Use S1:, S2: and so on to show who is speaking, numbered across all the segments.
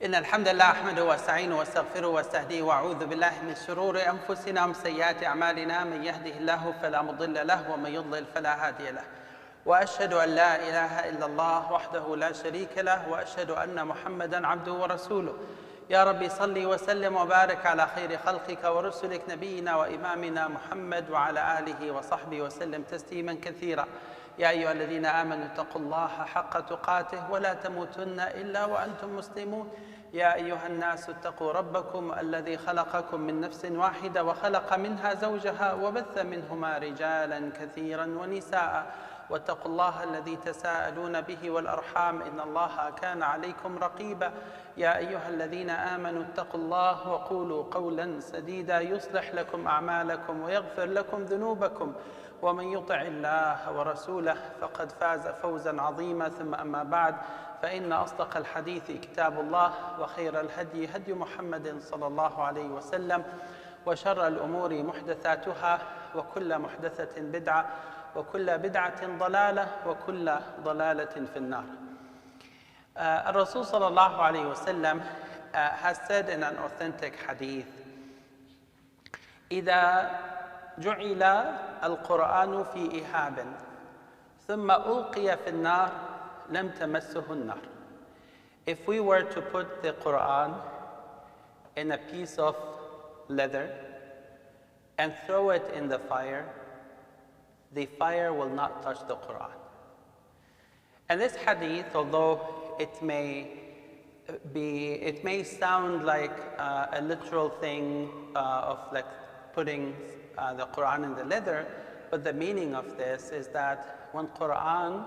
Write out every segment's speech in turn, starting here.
S1: إن الحمد لله أحمده واستعينه واستغفره واستهديه وأعوذ بالله من شرور أنفسنا ومن سيئات أعمالنا من يهده الله فلا مضل له ومن يضلل فلا هادي له وأشهد أن لا إله إلا الله وحده لا شريك له وأشهد أن محمدًا عبده ورسوله يا رب صل وسلم وبارك على خير خلقك ورسلك نبينا وإمامنا محمد وعلى آله وصحبه وسلم تسليمًا كثيرًا يا أيها الذين آمنوا اتقوا الله حق تقاته ولا تموتن إلا وأنتم مسلمون يا أيها الناس اتقوا ربكم الذي خلقكم من نفس واحدة وخلق منها زوجها وبث منهما رجالا كثيرا ونساء واتقوا الله الذي تساءلون به والأرحام إن الله كان عليكم رقيبا يا أيها الذين آمنوا اتقوا الله وقولوا قولا سديدا يصلح لكم أعمالكم ويغفر لكم ذنوبكم ومن يطع الله ورسوله فقد فاز فوزا عظيما ثم أما بعد فإن أصدق الحديث كتاب الله وخير الهدي هدي محمد صلى الله عليه وسلم وشر الأمور محدثاتها وكل محدثة بدعة وكل بدعة ضلالة وكل ضلالة في النار. الرسول صلى الله عليه وسلم has said in an authentic hadith, إذا جعل القرآن في إهاب ثم ألقي في النار لم تمسه النار. If we were to put the Quran in a piece of leather and throw it in the fire will not touch the Quran. And this hadith, although it may sound like a literal thing of like putting the Quran in the leather, but the meaning of this is that when Quran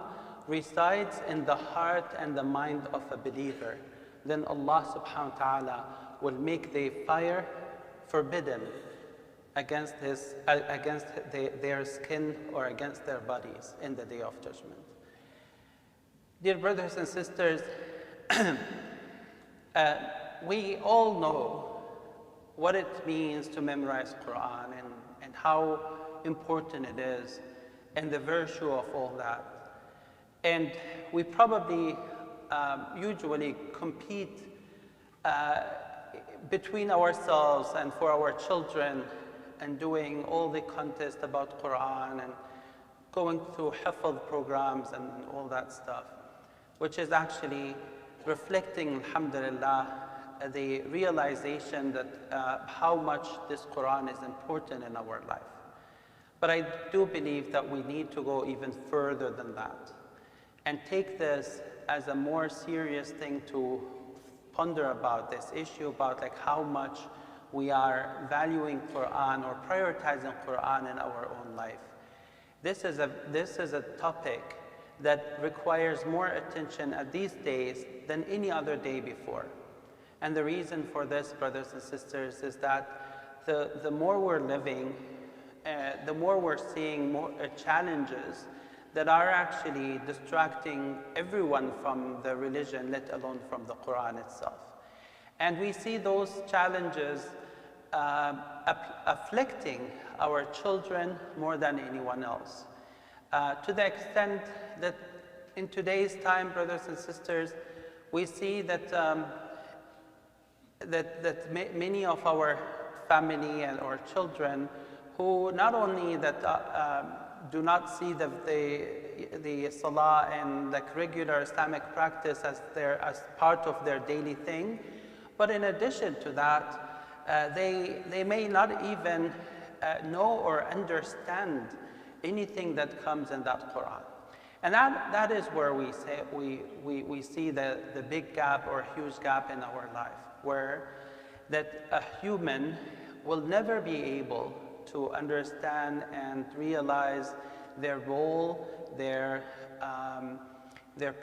S1: resides in the heart and the mind of a believer, then Allah subhanahu wa ta'ala will make the fire forbidden against their skin or against their bodies in the day of judgment. Dear brothers and sisters, we all know what it means to memorize Quran and how important it is and the virtue of all that. And we probably usually compete between ourselves and for our children and doing all the contests about Quran and going through hifz programs and all that stuff, which is actually reflecting, alhamdulillah, the realization that how much this Quran is important in our life. But I do believe that we need to go even further than that and take this as a more serious thing to ponder about this issue about like how much we are valuing Quran or prioritizing Quran in our own life. This is a topic that requires more attention at these days than any other day before. And the reason for this, brothers and sisters, is that the more we're living, the more we're seeing more challenges that are actually distracting everyone from the religion, let alone from the Quran itself. And we see those challenges afflicting our children more than anyone else. To the extent that in today's time, brothers and sisters, we see that many of our family and our children who not only that do not see the salah and like regular Islamic practice as part of their daily thing, but in addition to that, they may not even know or understand anything that comes in that Quran. And that is where we see the big gap or huge gap in our life, where that a human will never be able to understand and realize their role, their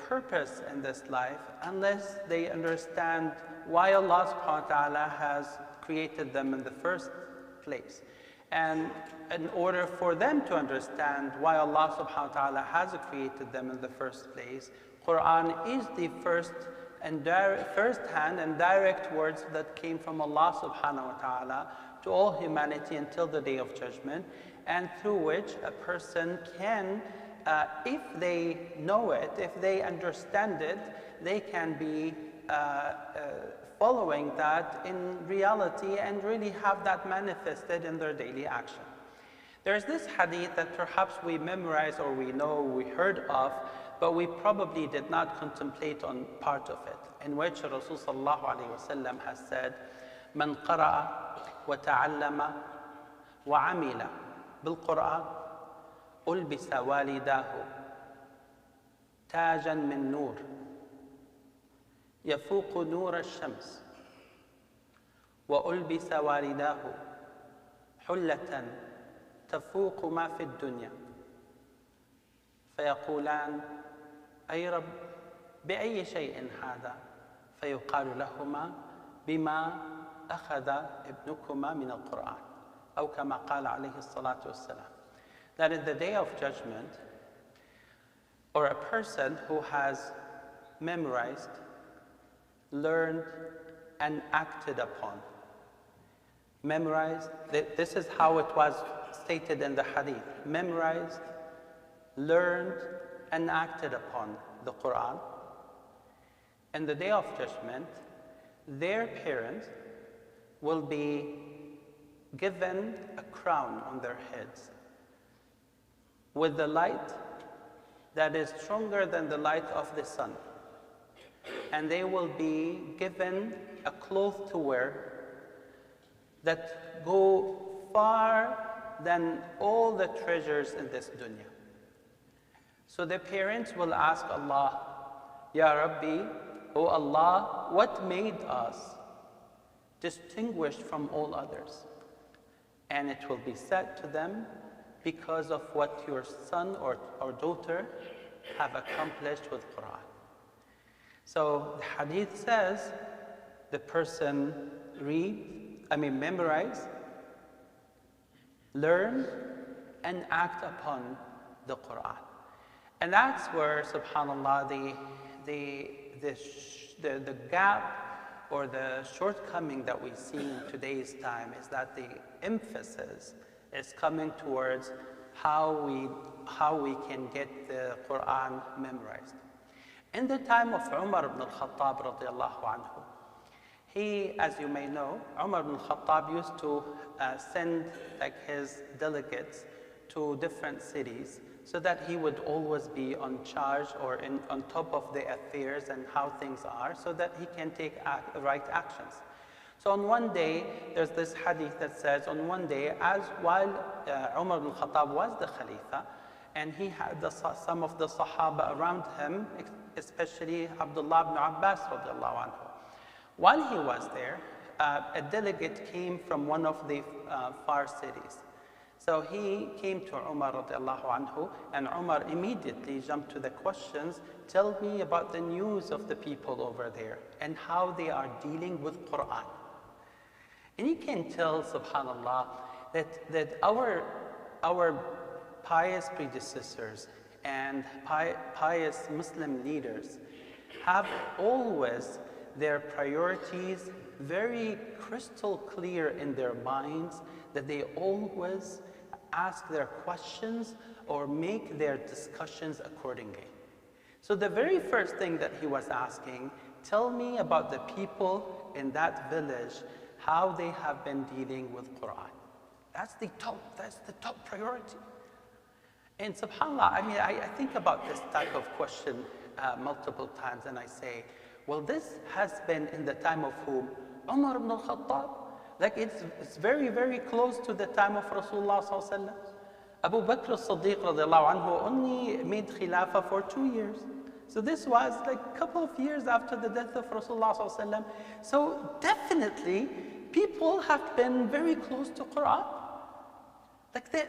S1: purpose in this life, unless they understand why Allah subhanahu wa ta'ala has created them in the first place. And in order for them to understand why Allah subhanahu wa ta'ala has created them in the first place, Quran is the first hand and direct words that came from Allah subhanahu wa ta'ala to all humanity until the day of judgment, and through which a person can, if they know it, if they understand it, they can be following that in reality and really have that manifested in their daily action. There's this hadith that perhaps we memorize or we know, we heard of, but we probably did not contemplate on part of it, in which Rasul sallallahu alayhi wa sallam has said, "Man qara'a wa ta'allama wa amila bil Qur'an ulbisa walidahu tajan min nur yafuqu nur al-shams wa ulbisa walidahu hullatan تفوق ما في الدنيا فيقولان أي رب بأي شيء هذا فيقال لهما بما أخذ ابنكما من القرآن أو كما قال عليه الصلاة والسلام." That in the day of judgment, or a person who has memorized, learned, and acted upon. Memorized, this is how it was stated in the hadith. Memorized, learned, and acted upon the Quran. In the day of judgment, their parents will be given a crown on their heads with the light that is stronger than the light of the sun. And they will be given a cloth to wear that go far than all the treasures in this dunya. So the parents will ask Allah, "Ya Rabbi, O Allah, what made us distinguished from all others?" And it will be said to them, "Because of what your son or daughter have accomplished with Quran." So the hadith says the person memorize, learn, and act upon the Quran. And that's where, subhanAllah, the gap or the shortcoming that we see in today's time is that the emphasis is coming towards how we can get the Quran memorized. In the time of Umar ibn al-Khattab radiallahu anhu, as you may know, Umar ibn al-Khattab used to send his delegates to different cities so that he would always be on charge or on top of the affairs and how things are so that he can take right actions. So on one day, there's this hadith that says, on one day, while Umar ibn al-Khattab was the Khalifa, and he had some of the Sahaba around him, especially Abdullah ibn Abbas radiallahu anhu. While he was there, a delegate came from one of the far cities. So he came to Umar radiallahu anhu, and Umar immediately jumped to the questions, "Tell me about the news of the people over there and how they are dealing with Quran." And you can tell, subhanAllah, that our pious predecessors and pious Muslim leaders have always their priorities very crystal clear in their minds, that they always ask their questions or make their discussions accordingly. So the very first thing that he was asking, "Tell me about the people in that village, how they have been dealing with Quran." That's the top priority. And subhanAllah, I think about this type of question multiple times, and I say, well, this has been in the time of whom? Umar ibn al-Khattab. It's very, very close to the time of Rasulullah sallallahu alaihi wasallam. Abu Bakr as-Siddiq radiallahu anhu only made khilafah for 2 years. So this was a couple of years after the death of Rasulullah sallallahu alaihi wasallam. So definitely, people have been very close to Quran.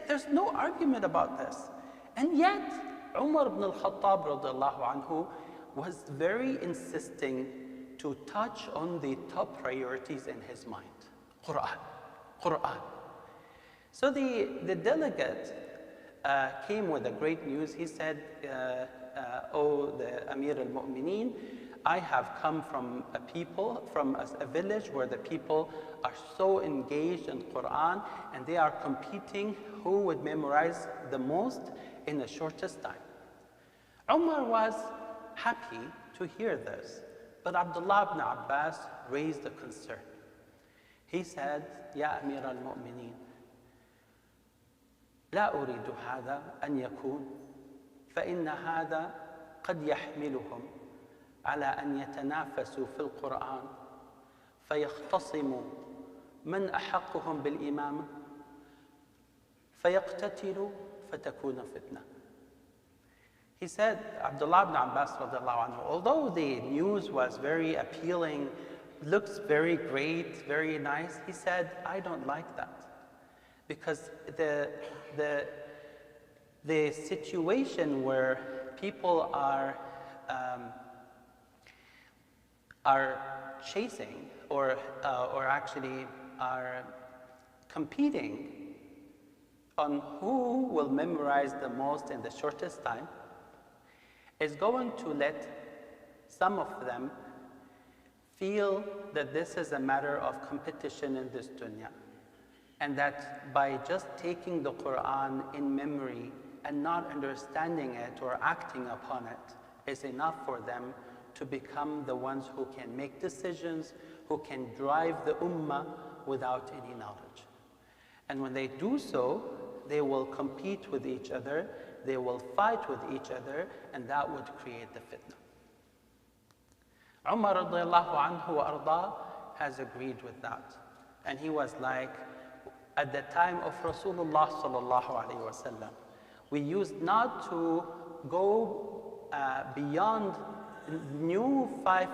S1: There's no argument about this. And yet, Umar ibn al-Khattab radiallahu anhu was very insisting to touch on the top priorities in his mind. Quran. So the delegate came with the great news. He said, "Oh, the Amir al-Mu'mineen, I have come from a village where the people are so engaged in Quran and they are competing who would memorize the most in the shortest time." Umar was happy to hear this, But Abdullah ibn Abbas raised a concern. He said, Ya Amir al-Mu'mineen, لا أريد هذا أن يكون فإن هذا قد يحملهم على أن يتنافسوا في القرآن فيختصموا من أحقهم بالإمامة فيقتتلوا فتكون فتنة. He said, Abdullah ibn Abbas radiallahu anhu, although the news was very appealing, looks very great, very nice, he said, I don't like that. Because the situation where people are chasing or actually are competing on who will memorize the most in the shortest time is going to let some of them feel that this is a matter of competition in this dunya, and that by just taking the Quran in memory and not understanding it or acting upon it is enough for them to become the ones who can make decisions, who can drive the ummah without any knowledge. And when they do so, they will compete with each other, they will fight with each other, and that would create the fitna. Umar radiallahu anhu wa arda has agreed with that. And he was like, at the time of Rasulullah sallallahu alayhi wa sallam, we used not to go beyond new 5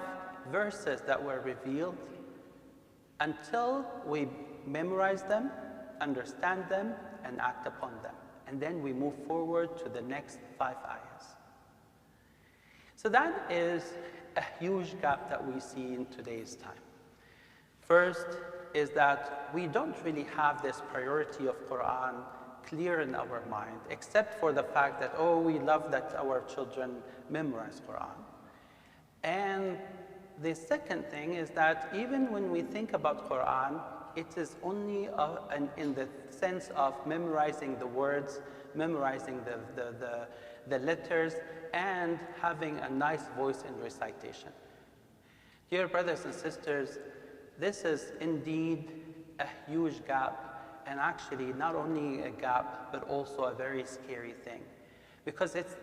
S1: verses that were revealed until we memorize them, understand them, and act upon them. And then we move forward to the next 5 ayahs. So that is a huge gap that we see in today's time. First is that we don't really have this priority of Quran clear in our mind, except for the fact that, oh, we love that our children memorize Quran. And the second thing is that even when we think about Quran, it is only in the sense of memorizing the words, memorizing the letters, and having a nice voice in recitation. Dear brothers and sisters, this is indeed a huge gap, and actually not only a gap, but also a very scary thing. Because it's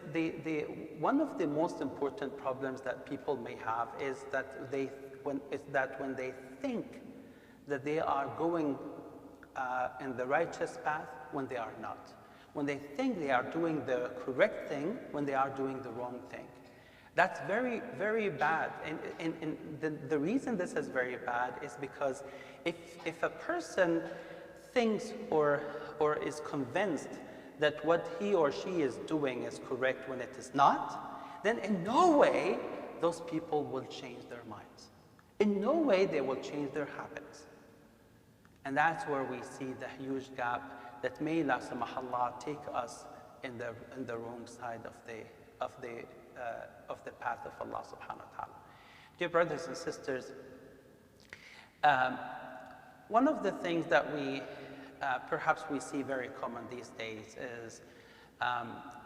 S1: one of the most important problems that people may have is that when they think that they are going in the righteous path when they are not. When they think they are doing the correct thing when they are doing the wrong thing. That's very, very bad. And the reason this is very bad is because if a person thinks or is convinced that what he or she is doing is correct when it is not, then in no way those people will change their minds. In no way they will change their habits. And that's where we see the huge gap that may la samahallah take us in the wrong side of the path of Allah subhanahu wa ta'ala. Dear brothers and sisters, one of the things that we perhaps we see very common these days is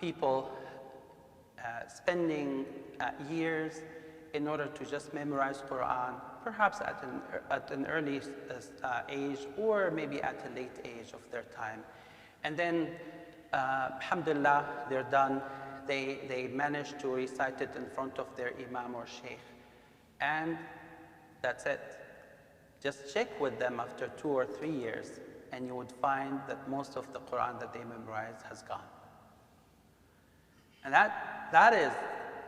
S1: people spending years in order to just memorize Quran, perhaps at an early age or maybe at a late age of their time. And then, alhamdulillah, they're done. They manage to recite it in front of their imam or sheikh. And that's it. Just check with them after 2 or 3 years, and you would find that most of the Quran that they memorized has gone. And that is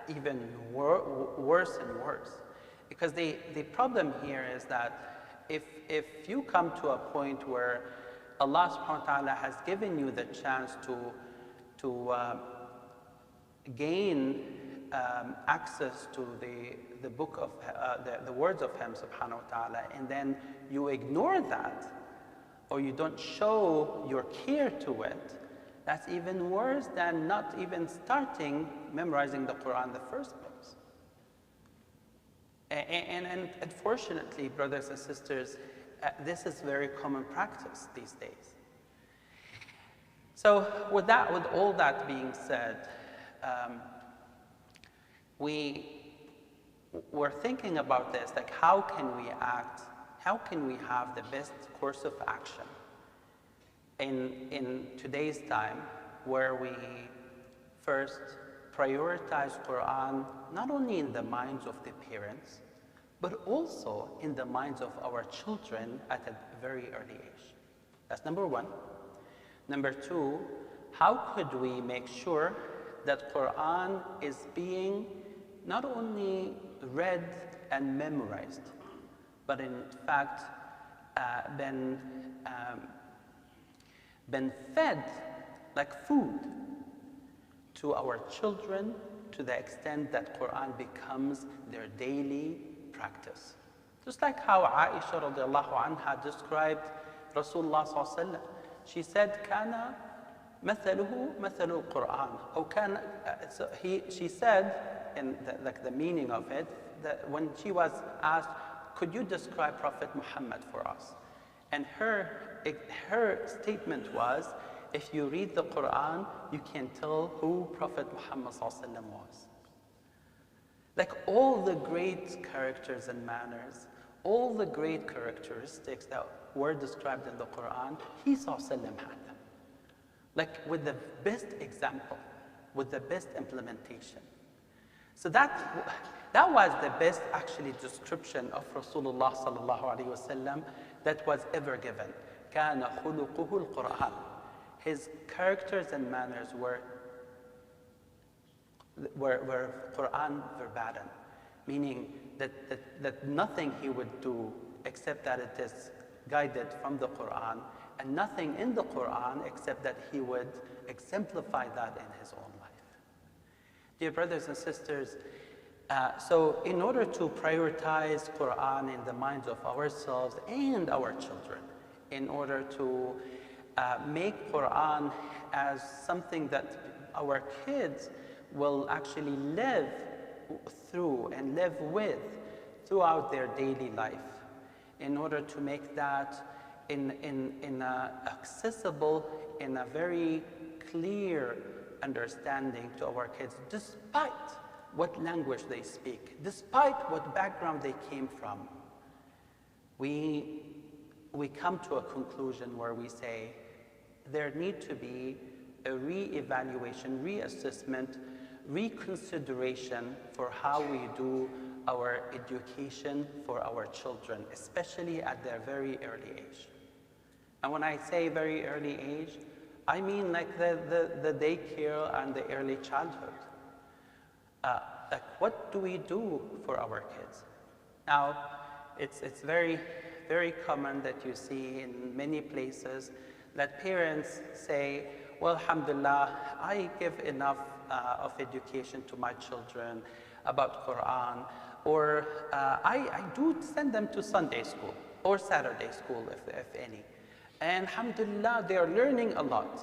S1: even worse and worse. Because the problem here is that if you come to a point where Allah subhanahu wa ta'ala has given you the chance to gain access to the book of the words of Him subhanahu wa ta'ala, and then you ignore that, or you don't show your care to it, that's even worse than not even starting memorizing the Quran in the first place. And unfortunately, brothers and sisters, this is very common practice these days. So with all that being said, we we're thinking about this, like how can we act, how can we have the best course of action in today's time, where we first prioritize Quran not only in the minds of the parents, but also in the minds of our children at a very early age. That's number one. Number two, how could we make sure that Quran is being not only read and memorized, but in fact been fed like food to our children, to the extent that Quran becomes their daily practice. Just like how Aisha radiallahu anha described Rasulullah sallallahu alaihi wasallam. She said, "Kana mathaluhu mathalu Quran." She said, in the meaning of it, that when she was asked, "Could you describe Prophet Muhammad for us?" And her statement was, if you read the Quran, you can tell who Prophet Muhammad sallallahu alaihi wasallam was. Like all the great characters and manners, all the great characteristics that were described in the Quran, he sallallahu alaihi wasallam had them. Like with the best example, with the best implementation. So that was the best actually description of Rasulullah sallallahu alaihi wasallam that was ever given. كَانَ خُلُقُهُ الْقُرْآنِ. His characters and manners were Quran verbatim, meaning that nothing he would do except that it is guided from the Quran, and nothing in the Quran except that he would exemplify that in his own life. Dear brothers and sisters, so in order to prioritize Quran in the minds of ourselves and our children, in order to make Quran as something that our kids will actually live through and live with throughout their daily life, in order to make that accessible in a very clear understanding to our kids, despite what language they speak, despite what background they came from. We come to a conclusion where we say there need to be a re-evaluation, reassessment, reconsideration for how we do our education for our children, especially at their very early age. And when I say very early age, I mean like the daycare and the early childhood. Like what do we do for our kids? Now, it's very, very common that you see in many places that parents say, well, alhamdulillah, I give enough of education to my children about Quran, or I do send them to Sunday school or Saturday school, if any. And alhamdulillah, they are learning a lot.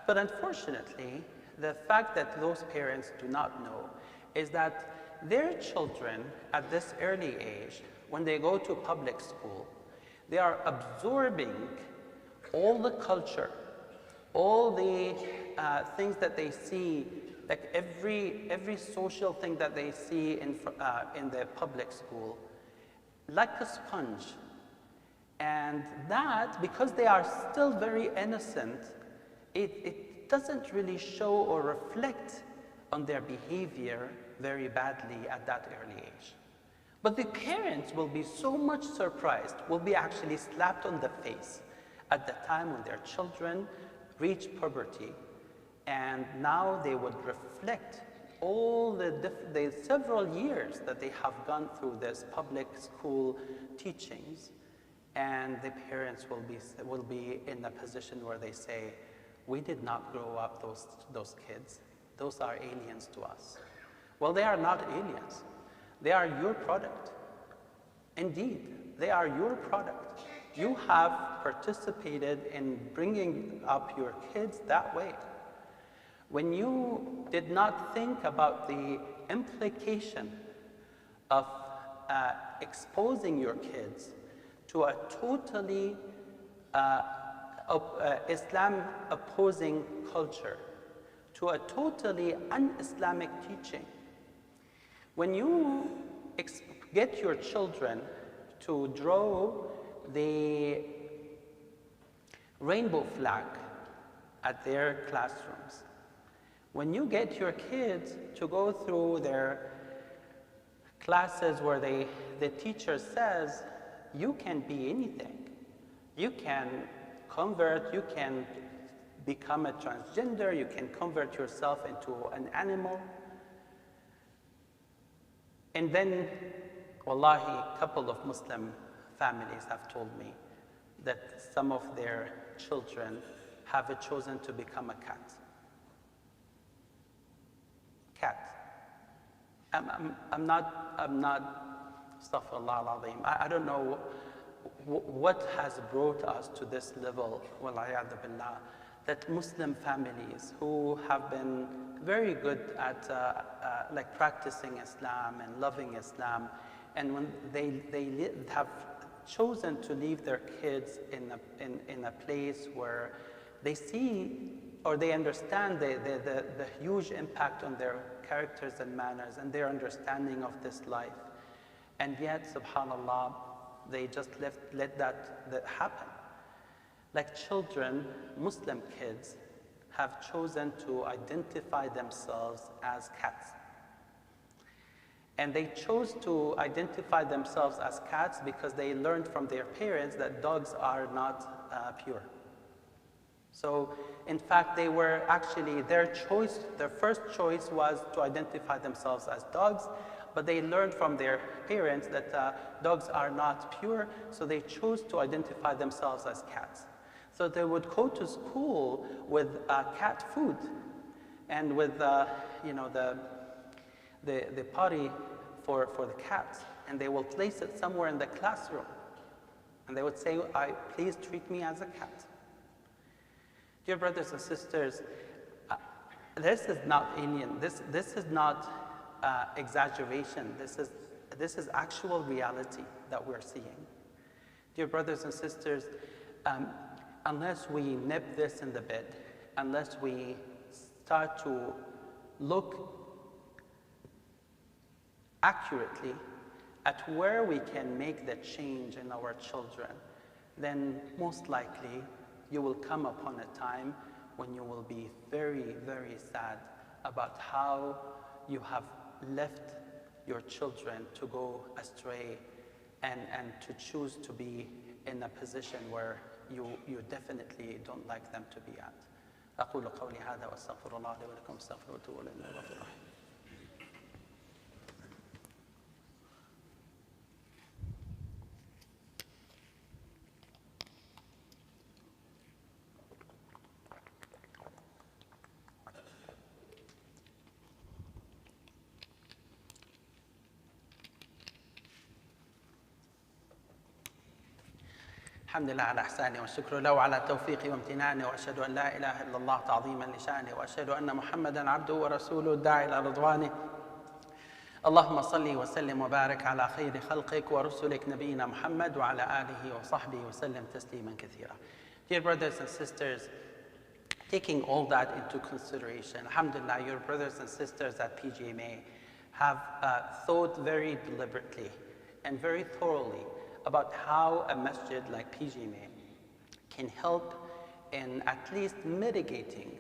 S1: But unfortunately, the fact that those parents do not know is that their children at this early age, when they go to public school, they are absorbing all the culture, all the things that they see, like every social thing that they see in the public school, like a sponge. And that, because they are still very innocent, it doesn't really show or reflect on their behavior very badly at that early age. But the parents will be so much surprised, will be actually slapped on the face at the time when their children reach puberty, and now they would reflect all the several years that they have gone through this public school teachings, and the parents will be in a position where they say, we did not grow up those kids. Those are aliens to us. Well, they are not aliens. They are your product. Indeed, they are your product. You have participated in bringing up your kids that way. When you did not think about the implication of exposing your kids to a totally Islam-opposing culture, to a totally un-Islamic teaching, When you get your children to draw the rainbow flag at their classrooms, when you get your kids to go through their classes where the teacher says, you can be anything. You can convert, you can become a transgender, you can convert yourself into an animal. And then, wallahi, a couple of Muslim families have told me that some of their children have chosen to become a cat. I'm not, astaghfirullah al-azim. I don't know what has brought us to this level, wal-iyadhu billah, that Muslim families who have been very good at like practicing Islam and loving Islam, and when they have chosen to leave their kids in a place where they see or they understand the huge impact on their characters and manners and their understanding of this life. And yet, subhanAllah, they just let that happen. Like children, Muslim kids, have chosen to identify themselves as cats. And they chose to identify themselves as cats because they learned from their parents that dogs are not pure. So, in fact, they were actually, their first choice was to identify themselves as dogs, but they learned from their parents that dogs are not pure, so they chose to identify themselves as cats. So they would go to school with cat food and with you know, the potty for the cats, and they will place it somewhere in the classroom. And they would say, please treat me as a cat. Dear brothers and sisters, this is not alien. This is not exaggeration. This is actual reality that we're seeing. Dear brothers and sisters, unless we nip this in the bud, unless we start to look accurately at where we can make the change in our children, then most likely you will come upon a time when you will be very, very sad about how you have left your children to go astray and to choose to be in a position where you definitely don't like them to be at. أقول قولي هذا وأستغفر الله لي ولكم استغفروه وتوبوا إليه إنه غفور رحيم. الحمد لله على إحسانه والشكر له على توفيقه وامتنانه، وأشهد أن لا إله إلا الله تعظيما لشانه، وأشهد أن محمدا عبده ورسوله الداعي إلى رضوانه. اللهم صل وسلم وبارك على خير خلقك ورسلك نبينا محمد وعلى آله وصحبه وسلم تسليما كثيرا. Dear brothers and sisters, taking all that into consideration, alhamdulillah, your brothers and sisters at PGMA have thought very deliberately and very thoroughly about how a masjid like PGMA can help in at least mitigating,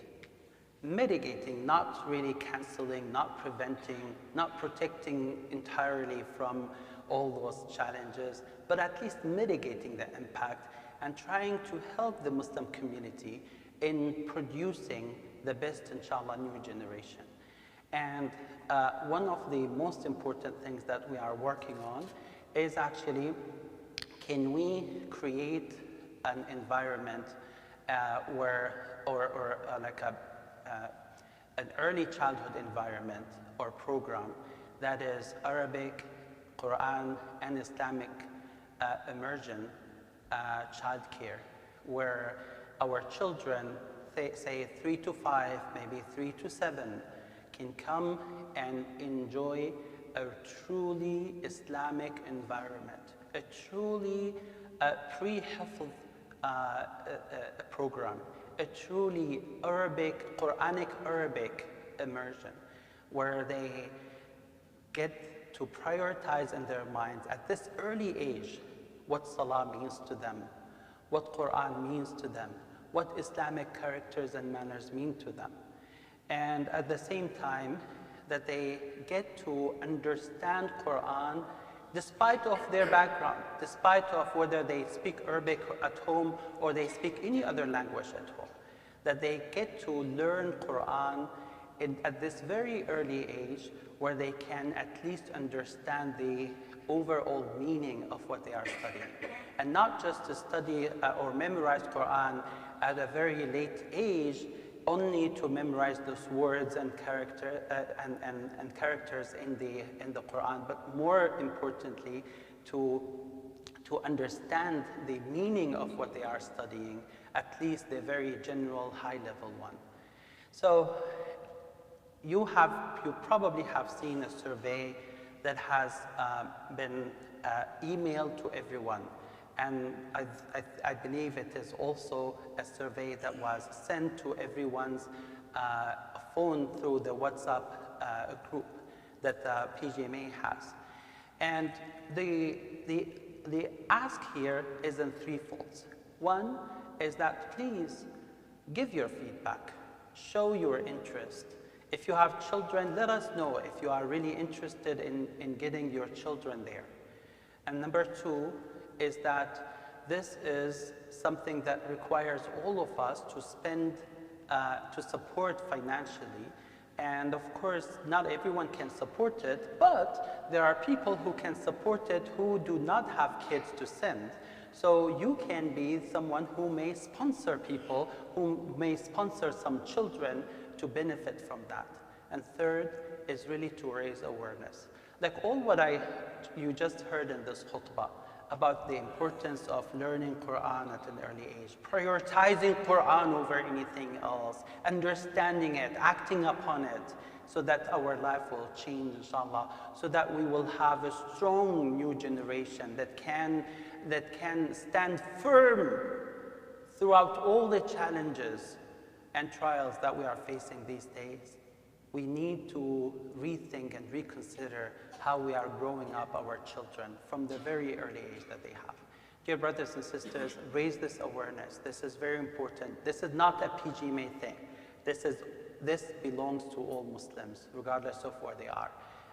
S1: not really canceling, not preventing, not protecting entirely from all those challenges, but at least mitigating the impact and trying to help the Muslim community in producing the best, inshallah, new generation. And one of the most important things that we are working on is actually, can we create an environment where, or like an early childhood environment or program that is Arabic, Quran, and Islamic immersion childcare, where our children, say 3 to 5, maybe 3 to 7, can come and enjoy a truly Islamic environment, a truly pre-hifz program, a truly Arabic, Quranic Arabic immersion, where they get to prioritize in their minds at this early age what Salah means to them, what Quran means to them, what Islamic characters and manners mean to them. And at the same time, that they get to understand Quran despite of their background, despite of whether they speak Arabic at home or they speak any other language at home. That they get to learn Quran at this very early age where they can at least understand the overall meaning of what they are studying. And not just to study or memorize Quran at a very late age, only to memorize those words and characters in the Quran, but more importantly, to understand the meaning of what they are studying, at least the very general high-level one. So you probably have seen a survey that has been emailed to everyone. And I believe it is also a survey that was sent to everyone's phone through the WhatsApp group that PGMA has. And the ask here is in threefold. One is that please give your feedback, show your interest. If you have children, let us know if you are really interested in getting your children there. And number two is that this is something that requires all of us to spend, to support financially. And of course, not everyone can support it, but there are people who can support it who do not have kids to send. So you can be someone who may sponsor people, who may sponsor some children to benefit from that. And third is really to raise awareness. Like all what you just heard in this khutbah about the importance of learning Quran at an early age, prioritizing Quran over anything else, understanding it, acting upon it, so that our life will change, inshallah, so that we will have a strong new generation that can stand firm throughout all the challenges and trials that we are facing these days. We need to rethink and reconsider how we are growing up our children from the very early age that they have. Dear brothers and sisters, raise this awareness. This is very important. This is not a PGMA thing. This belongs to all Muslims, regardless of where they are.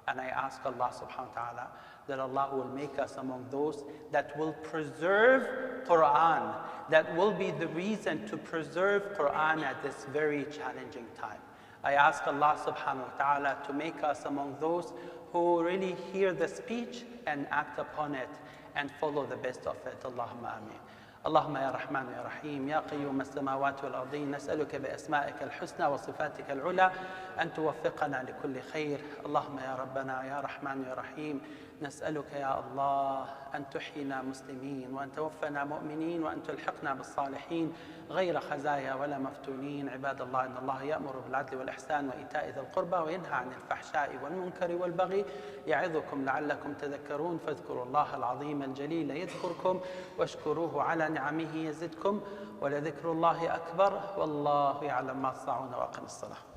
S1: And I ask Allah subhanahu wa ta'ala that Allah will make us among those that will preserve Quran, that will be the reason to preserve Quran at this very challenging time. I ask Allah subhanahu wa ta'ala to make us among those who really hear the speech and act upon it and follow the best of it. Allahumma ameen. اللهم يا رحمن يا رحيم يا قيوم السماوات والأرضين نسألك بأسمائك الحسنى وصفاتك العلى أن توفقنا لكل خير. اللهم يا ربنا يا رحمن يا رحيم نسألك يا الله أن تحيينا مسلمين وأن توفنا مؤمنين وأن تلحقنا بالصالحين غير خزايا ولا مفتونين. عباد الله إن الله يأمر بالعدل والإحسان وإيتاء ذي القربى وينهى عن الفحشاء والمنكر والبغي يعظكم لعلكم تذكرون. فاذكروا الله العظيم الجليل يذكركم واشكروه على نعمه يزدكم ولذكر الله أكبر والله يعلم ما تصنعون. وأقم الصلاة.